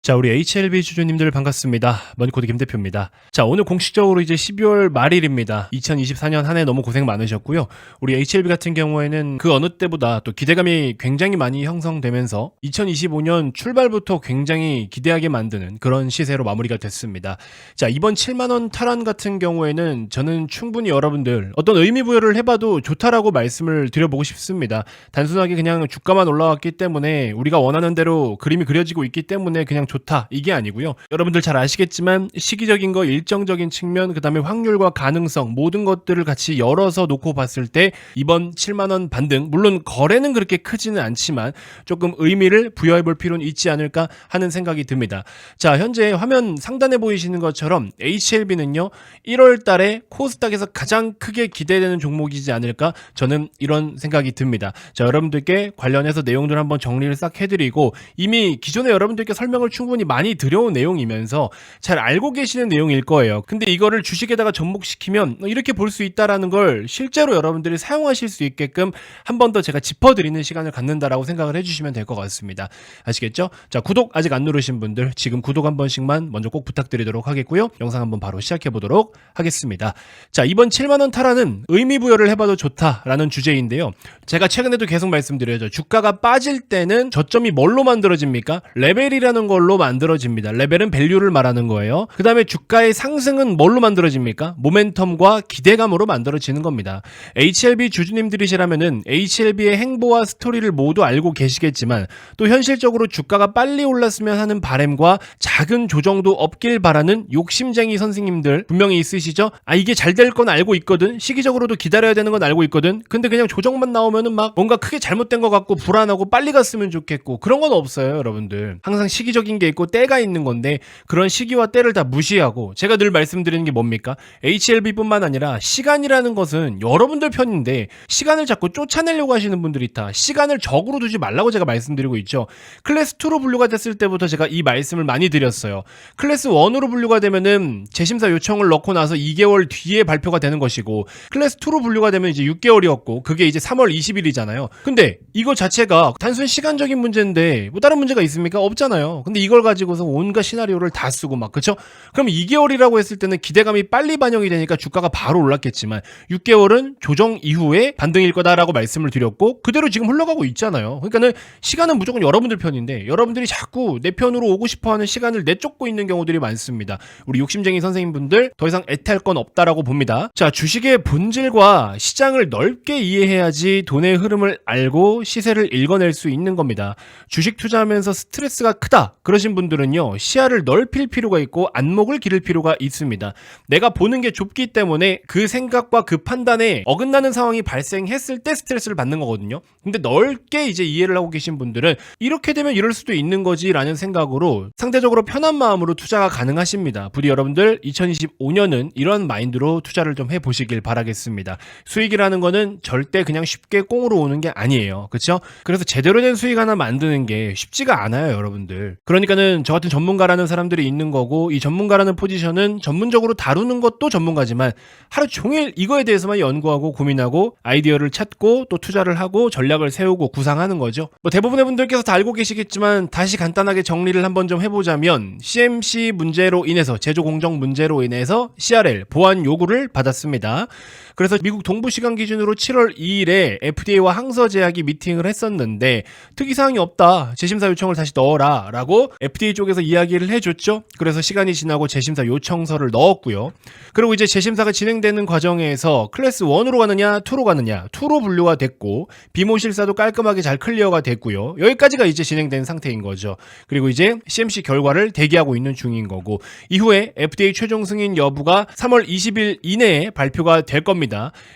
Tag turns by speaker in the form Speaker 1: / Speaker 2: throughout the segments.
Speaker 1: 자, 우리 HLB 주주님들 반갑습니다. 머니코드 김대표입니다. 자, 오늘 공식적으로 이제 12월 말일입니다. 2024년 한 해 너무 고생 많으셨고요. 우리 HLB 같은 경우에는 그 어느 때보다 또 기대감이 굉장히 많이 형성되면서 2025년 출발부터 굉장히 기대하게 만드는 그런 시세로 마무리가 됐습니다. 자, 이번 7만원 탈환 같은 경우에는 저는 충분히 여러분들 어떤 의미 부여를 해봐도 좋다라고 말씀을 드려보고 싶습니다. 단순하게 그냥 주가만 올라왔기 때문에 우리가 원하는 대로 그림이 그려지고 있기 때문에 그냥 좋다 이게 아니고요. 여러분들 잘 아시겠지만 시기적인 거, 일정적인 측면, 그 다음에 확률과 가능성 모든 것들을 같이 열어서 놓고 봤을 때 이번 7만원 반등, 물론 거래는 그렇게 크지는 않지만 조금 의미를 부여해 볼 필요는 있지 않을까 하는 생각이 듭니다. 자, 현재 화면 상단에 보이시는 것처럼 HLB는요 1월 달에 코스닥에서 가장 크게 기대되는 종목이지 않을까, 저는 이런 생각이 듭니다. 자, 여러분들께 관련해서 내용들 한번 정리를 싹 해드리고, 이미 기존에 여러분들께 설명을 충분히 많이 드려온 내용이면서 잘 알고 계시는 내용일 거예요. 근데 이거를 주식에다가 접목시키면 이렇게 볼 수 있다라는 걸 실제로 여러분들이 사용하실 수 있게끔 한 번 더 제가 짚어드리는 시간을 갖는다라고 생각을 해주시면 될 것 같습니다. 아시겠죠? 자, 구독 아직 안 누르신 분들 지금 구독 한 번씩만 먼저 꼭 부탁드리도록 하겠고요. 영상 한번 바로 시작해 보도록 하겠습니다. 자, 이번 7만원 탈환은 의미 부여를 해봐도 좋다라는 주제인데요. 제가 최근에도 계속 말씀드려야죠. 주가가 빠질 때는 저점이 뭘로 만들어집니까? 레벨이라는 걸로 만들어집니다. 레벨은 밸류를 말하는 거예요. 그 다음에 주가의 상승은 뭘로 만들어집니까? 모멘텀과 기대감으로 만들어지는 겁니다. HLB 주주님들이시라면은 HLB의 행보와 스토리를 모두 알고 계시겠지만 또 현실적으로 주가가 빨리 올랐으면 하는 바람과 작은 조정도 없길 바라는 욕심쟁이 선생님들 분명히 있으시죠? 아, 이게 잘 될 건 알고 있거든, 시기적으로도 기다려야 되는 건 알고 있거든, 근데 그냥 조정만 나오면은 막 뭔가 크게 잘못된 것 같고 불안하고 빨리 갔으면 좋겠고, 그런 건 없어요. 여러분들 항상 시기적인 게 있고 때가 있는 건데, 그런 시기와 때를 다 무시하고, 제가 늘 말씀드리는 게 뭡니까? HLB뿐만 아니라 시간이라는 것은 여러분들 편인데 시간을 자꾸 쫓아내려고 하시는 분들이 있다. 시간을 적으로 두지 말라고 제가 말씀드리고 있죠. 클래스 2로 분류가 됐을 때부터 제가 이 말씀을 많이 드렸어요. 클래스 1으로 분류가 되면은 재심사 요청을 넣고 나서 2개월 뒤에 발표가 되는 것이고, 클래스 2로 분류가 되면 이제 6개월이었고, 그게 이제 3월 20일이잖아요. 근데 이거 자체가 단순 시간적인 문제인데 뭐 다른 문제가 있습니까? 없잖아요. 근데 이걸 가지고서 온갖 시나리오를 다 쓰고 막, 그쵸? 그럼 2개월이라고 했을 때는 기대감이 빨리 반영이 되니까 주가가 바로 올랐겠지만, 6개월은 조정 이후에 반등일 거다라고 말씀을 드렸고 그대로 지금 흘러가고 있잖아요. 그러니까는 시간은 무조건 여러분들 편인데 여러분들이 자꾸 내 편으로 오고 싶어하는 시간을 내쫓고 있는 경우들이 많습니다. 우리 욕심쟁이 선생님분들 더 이상 애탈 건 없다라고 봅니다. 자, 주식의 본질과 시장을 넓게 이해해야지 돈의 흐름을 알고 시세를 읽어낼 수 있는 겁니다. 주식 투자하면서 스트레스가 크다 그러신 분들은요, 시야를 넓힐 필요가 있고 안목을 기를 필요가 있습니다. 내가 보는 게 좁기 때문에 그 생각과 그 판단에 어긋나는 상황이 발생했을 때 스트레스를 받는 거거든요. 근데 넓게 이제 이해를 하고 계신 분들은 이렇게 되면 이럴 수도 있는 거지 라는 생각으로 상대적으로 편한 마음으로 투자가 가능하십니다. 부디 여러분들 2025년은 이런 마인드로 투자를 좀 해보시길 바라겠습니다. 수익이라는 거는 절대 그냥 쉽게 꽁으로 오는 게 아니에요. 그렇죠? 그래서 제대로 된 수익 하나 만드는 게 쉽지가 않아요, 여러분들. 그러니까는 저 같은 전문가라는 사람들이 있는 거고, 이 전문가라는 포지션은 전문적으로 다루는 것도 전문가지만 하루 종일 이거에 대해서만 연구하고 고민하고 아이디어를 찾고 또 투자를 하고 전략을 세우고 구상하는 거죠. 뭐 대부분의 분들께서 다 알고 계시겠지만 다시 간단하게 정리를 한번 좀 해보자면, CMC 문제로 인해서, 제조 공정 문제로 인해서 CRL 보안 요구를 받았습니다. 그래서 미국 동부 시간 기준으로 7월 2일에 FDA와 항서제약이 미팅을 했었는데 특이사항이 없다, 재심사 요청을 다시 넣어라 라고 FDA 쪽에서 이야기를 해줬죠. 그래서 시간이 지나고 재심사 요청서를 넣었고요. 그리고 이제 재심사가 진행되는 과정에서 클래스 1으로 가느냐 2로 가느냐, 2로 분류가 됐고 비모 실사도 깔끔하게 잘 클리어가 됐고요. 여기까지가 이제 진행된 상태인 거죠. 그리고 이제 CMC 결과를 대기하고 있는 중인 거고, 이후에 FDA 최종 승인 여부가 3월 20일 이내에 발표가 될 겁니다.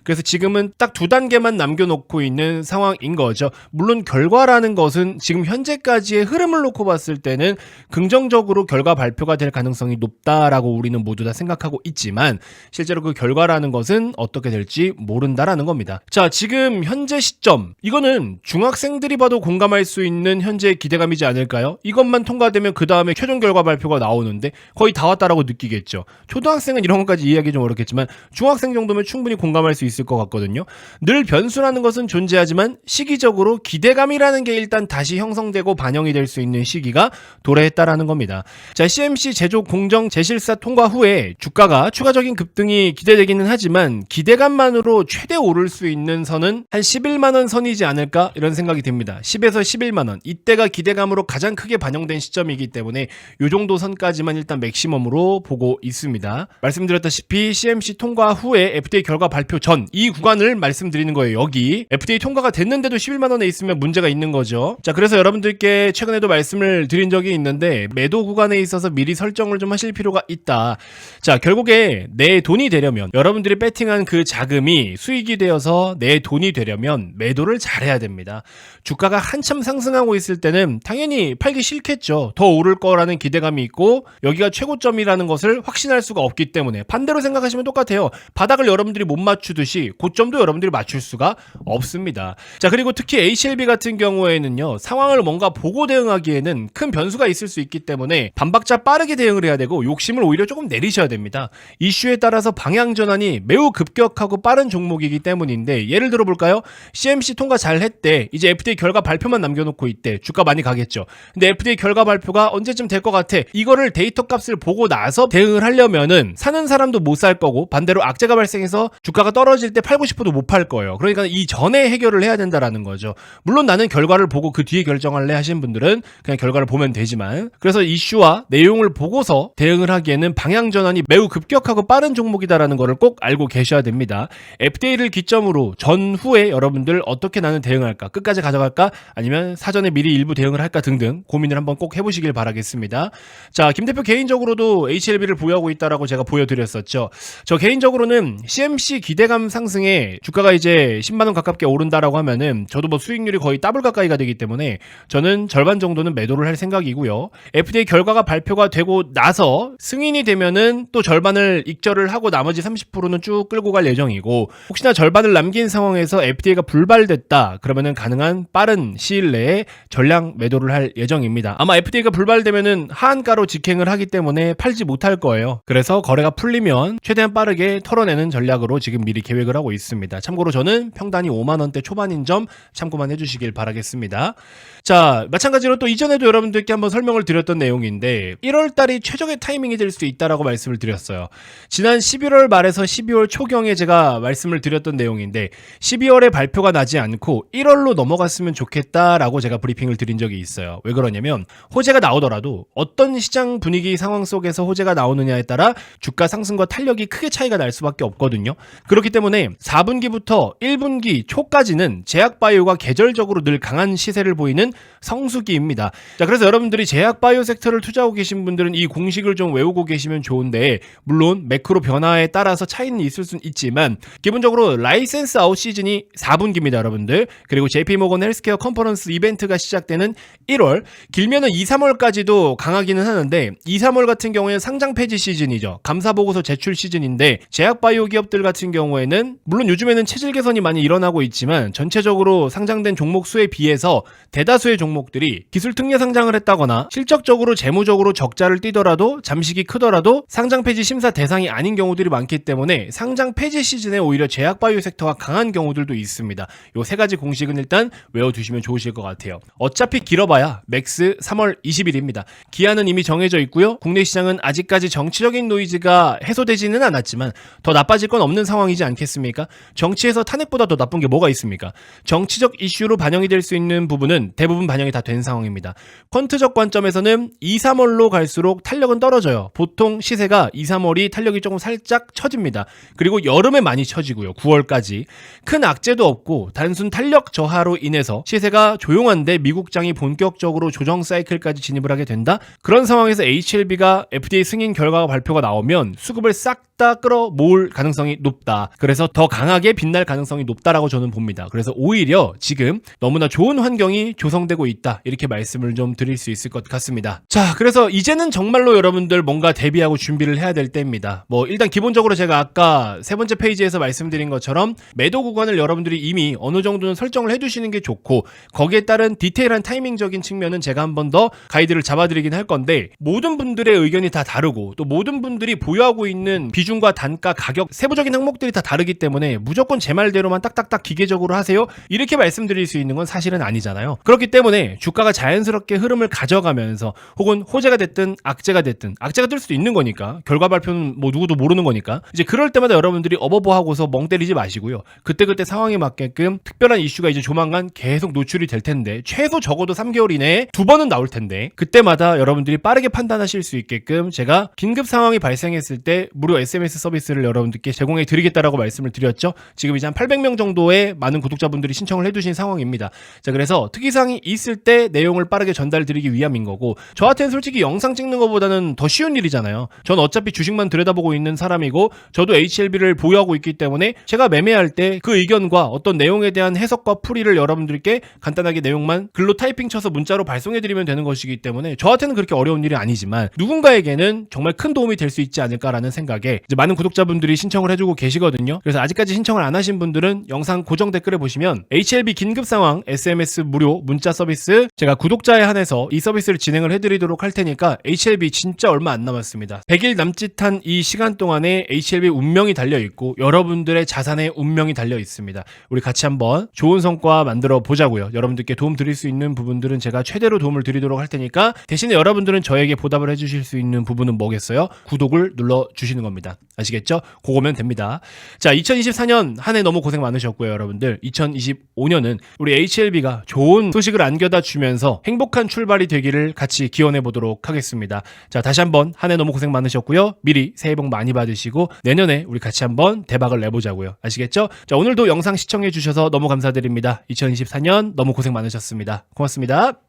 Speaker 1: 그래서 지금은 딱 2단계만 남겨놓고 있는 상황인 거죠. 물론 결과라는 것은 지금 현재까지의 흐름을 놓고 봤을 때는 긍정적으로 결과 발표가 될 가능성이 높다라고 우리는 모두 다 생각하고 있지만, 실제로 그 결과라는 것은 어떻게 될지 모른다라는 겁니다. 자, 지금 현재 시점, 이거는 중학생들이 봐도 공감할 수 있는 현재의 기대감이지 않을까요? 이것만 통과되면 그 다음에 최종 결과 발표가 나오는데 거의 다 왔다라고 느끼겠죠. 초등학생은 이런 것까지 이해하기 좀 어렵겠지만 중학생 정도면 충분히 공감할 수 있을 것 같거든요. 늘 변수라는 것은 존재하지만 시기적으로 기대감이라는 게 일단 다시 형성되고 반영이 될 수 있는 시기가 도래했다라는 겁니다. 자, CMC 제조 공정 제실사 통과 후에 주가가 추가적인 급등이 기대되기는 하지만 기대감만으로 최대 오를 수 있는 선은 한 11만원 선이지 않을까 이런 생각이 듭니다. 10에서 11만원, 이때가 기대감으로 가장 크게 반영된 시점이기 때문에 이 정도 선까지만 일단 맥시멈으로 보고 있습니다. 말씀드렸다시피 CMC 통과 후에 FDA 결과 발표 전 이 구간을 말씀드리는 거예요. 여기 FDA 통과가 됐는데도 11만원에 있으면 문제가 있는 거죠. 자, 그래서 여러분들께 최근에도 말씀을 드린 적이 있는데 매도 구간에 있어서 미리 설정을 좀 하실 필요가 있다. 자, 결국에 내 돈이 되려면, 여러분들이 배팅한 그 자금이 수익이 되어서 내 돈이 되려면 매도를 잘해야 됩니다. 주가가 한참 상승하고 있을 때는 당연히 팔기 싫겠죠. 더 오를 거라는 기대감이 있고 여기가 최고점이라는 것을 확신할 수가 없기 때문에 반대로 생각하시면 똑같아요. 바닥을 여러분들이 못 맞추듯이 고점도 여러분들이 맞출 수가 없습니다. 자, 그리고 특히 HLB 같은 경우에는요, 상황을 뭔가 보고 대응하기에는 큰 변수가 있을 수 있기 때문에 반박자 빠르게 대응을 해야 되고 욕심을 오히려 조금 내리셔야 됩니다. 이슈에 따라서 방향 전환이 매우 급격하고 빠른 종목이기 때문인데, 예를 들어 볼까요? CMC 통과 잘 했대. 이제 FDA 결과 발표만 남겨놓고 있대. 주가 많이 가겠죠. 근데 FDA 결과 발표가 언제쯤 될 것 같아. 이거를 데이터 값을 보고 나서 대응을 하려면은 사는 사람도 못 살 거고, 반대로 악재가 발생해서 주가가 떨어질 때 팔고 싶어도 못 팔 거예요. 그러니까 이 전에 해결을 해야 된다라는 거죠. 물론 나는 결과를 보고 그 뒤에 결정할래 하시는 분들은 그냥 결과를 보면 되지만, 그래서 이슈와 내용을 보고서 대응을 하기에는 방향 전환이 매우 급격하고 빠른 종목이다라는 거를 꼭 알고 계셔야 됩니다. FDA를 기점으로 전후에 여러분들 어떻게 나는 대응할까? 끝까지 가져갈까? 아니면 사전에 미리 일부 대응을 할까? 등등 고민을 한번 꼭 해보시길 바라겠습니다. 자, 김 대표 개인적으로도 HLB를 보유하고 있다라고 제가 보여드렸었죠. 저 개인적으로는 CMC 기대감 상승에 주가가 이제 10만원 가깝게 오른다라고 하면은 저도 뭐 수익률이 거의 더블 가까이가 되기 때문에 저는 절반 정도는 매도를 할 생각이고요. FDA 결과가 발표가 되고 나서 승인이 되면은 또 절반을 익절을 하고 나머지 30%는 쭉 끌고 갈 예정이고, 혹시나 절반을 남긴 상황에서 FDA가 불발됐다 그러면은 가능한 빠른 시일 내에 전량 매도를 할 예정입니다. 아마 FDA가 불발되면은 하한가로 직행을 하기 때문에 팔지 못할 거예요. 그래서 거래가 풀리면 최대한 빠르게 털어내는 전략으로 지금 미리 계획을 하고 있습니다. 참고로 저는 평단이 5만원대 초반인 점 참고만 해주시길 바라겠습니다. 자, 마찬가지로 또 이전에도 여러분들께 한번 설명을 드렸던 내용인데 1월달이 최적의 타이밍이 될 수 있다라고 말씀을 드렸어요. 지난 11월 말에서 12월 초경에 제가 말씀을 드렸던 내용인데 12월에 발표가 나지 않고 1월로 넘어갔으면 좋겠다라고 제가 브리핑을 드린 적이 있어요. 왜 그러냐면 호재가 나오더라도 어떤 시장 분위기 상황 속에서 호재가 나오느냐에 따라 주가 상승과 탄력이 크게 차이가 날 수밖에 없거든요. 그렇기 때문에 4분기부터 1분기 초까지는 제약바이오가 계절적으로 늘 강한 시세를 보이는 성수기입니다. 자, 그래서 여러분들이 제약바이오 섹터를 투자하고 계신 분들은 이 공식을 좀 외우고 계시면 좋은데, 물론 매크로 변화에 따라서 차이는 있을 수는 있지만 기본적으로 라이센스 아웃 시즌이 4분기입니다, 여러분들. 그리고 JP모건 헬스케어 컨퍼런스 이벤트가 시작되는 1월, 길면은 2, 3월까지도 강하기는 하는데 2, 3월 같은 경우에는 상장 폐지 시즌이죠. 감사보고서 제출 시즌인데 제약바이오 기업들 같은 경우에는 물론 요즘에는 체질 개선이 많이 일어나고 있지만 전체적으로 상장된 종목 수에 비해서 대다수의 종목들이 기술 특례 상장을 했다거나 실적적으로 재무적으로 적자를 띠더라도 잠식이 크더라도 상장 폐지 심사 대상이 아닌 경우들이 많기 때문에 상장 폐지 시즌에 오히려 제약바이오 섹터가 강한 경우들도 있습니다. 요 세 가지 공식은 일단 외워두시면 좋으실 것 같아요. 어차피 길어봐야 맥스 3월 20일입니다. 기한은 이미 정해져 있고요. 국내 시장은 아직까지 정치적인 노이즈가 해소되지는 않았지만 더 나빠질 건 없는 상황이지 않겠습니까? 정치에서 탄핵보다 더 나쁜 게 뭐가 있습니까? 정치적 이슈로 반영이 될 수 있는 부분은 대부분 반영이 다 된 상황입니다. 퀀트적 관점에서는 2, 3월로 갈수록 탄력은 떨어져요. 보통 시세가 2, 3월이 탄력이 조금 살짝 처집니다. 그리고 여름에 많이 처지고요. 9월까지. 큰 악재도 없고 단순 탄력 저하로 인해서 시세가 조용한데 미국장이 본격적으로 조정 사이클까지 진입을 하게 된다? 그런 상황에서 HLB가 FDA 승인 결과가 발표가 나오면 수급을 싹 다 끌어모을 가능성이 높다. 그래서 더 강하게 빛날 가능성이 높다라고 저는 봅니다. 그래서 오히려 지금 너무나 좋은 환경이 조성되고 있다. 이렇게 말씀을 좀 드릴 수 있을 것 같습니다. 자, 그래서 이제는 정말로 여러분들 뭔가 대비하고 준비를 해야 될 때입니다. 뭐 일단 기본적으로 제가 아까 세 번째 페이지에서 말씀드린 것처럼 매도 구간을 여러분들이 이미 어느 정도는 설정을 해두시는 게 좋고, 거기에 따른 디테일한 타이밍적인 측면은 제가 한 번 더 가이드를 잡아드리긴 할 건데, 모든 분들의 의견이 다 다르고 또 모든 분들이 보유하고 있는 비중과 단가, 가격, 세부적인 항목들이 다 다르기 때문에 무조건 제 말대로만 딱딱딱 기계적으로 하세요 이렇게 말씀드릴 수 있는 건 사실은 아니잖아요. 그렇기 때문에 주가가 자연스럽게 흐름을 가져 가져가면서 혹은 호재가 됐든 악재가 됐든 악재가 뜰 수도 있는 거니까 결과 발표는 뭐 누구도 모르는 거니까 이제 그럴 때마다 여러분들이 어버버하고서 멍 때리지 마시고요. 그때그때 상황에 맞게끔 특별한 이슈가 이제 조만간 계속 노출이 될 텐데 최소 적어도 3개월 이내에 2번은 나올 텐데 그때마다 여러분들이 빠르게 판단하실 수 있게끔 제가 긴급 상황이 발생했을 때 무료 SMS 서비스를 여러분들께 제공해 드리겠다라고 말씀을 드렸죠. 지금 이제 한 800명 정도의 많은 구독자분들이 신청을 해두신 상황입니다. 자, 그래서 특이사항이 있을 때 내용을 빠르게 전달드리기 위함인 거고 저한테는 솔직히 영상 찍는 것보다는 더 쉬운 일이잖아요. 전 어차피 주식만 들여다보고 있는 사람이고 저도 HLB를 보유하고 있기 때문에 제가 매매할 때 그 의견과 어떤 내용에 대한 해석과 풀이를 여러분들께 간단하게 내용만 글로 타이핑 쳐서 문자로 발송해드리면 되는 것이기 때문에 저한테는 그렇게 어려운 일이 아니지만 누군가에게는 정말 큰 도움이 될 수 있지 않을까라는 생각에 이제 많은 구독자분들이 신청을 해주고 계시거든요. 그래서 아직까지 신청을 안 하신 분들은 영상 고정 댓글에 보시면 HLB 긴급 상황 SMS 무료 문자 서비스 제가 구독자에 한해서 이 서비스를 진행을 해드리도록 할 테니까 HLB 진짜 얼마 안 남았습니다. 100일 남짓한 이 시간 동안에 HLB 운명이 달려있고 여러분들의 자산의 운명이 달려있습니다. 우리 같이 한번 좋은 성과 만들어 보자고요. 여러분들께 도움 드릴 수 있는 부분들은 제가 최대로 도움을 드리도록 할 테니까 대신에 여러분들은 저에게 보답을 해주실 수 있는 부분은 뭐겠어요? 구독을 눌러주시는 겁니다. 아시겠죠? 그거면 됩니다. 자, 2024년 한 해 너무 고생 많으셨고요, 여러분들. 2025년은 우리 HLB가 좋은 소식을 안겨다 주면서 행복한 출발이 되기를 같이 기원해 보도록 하겠습니다. 자, 다시 한번 한 해 너무 고생 많으셨고요. 미리 새해 복 많이 받으시고 내년에 우리 같이 한번 대박을 내보자고요. 아시겠죠? 자, 오늘도 영상 시청해 주셔서 너무 감사드립니다. 2024년 너무 고생 많으셨습니다. 고맙습니다.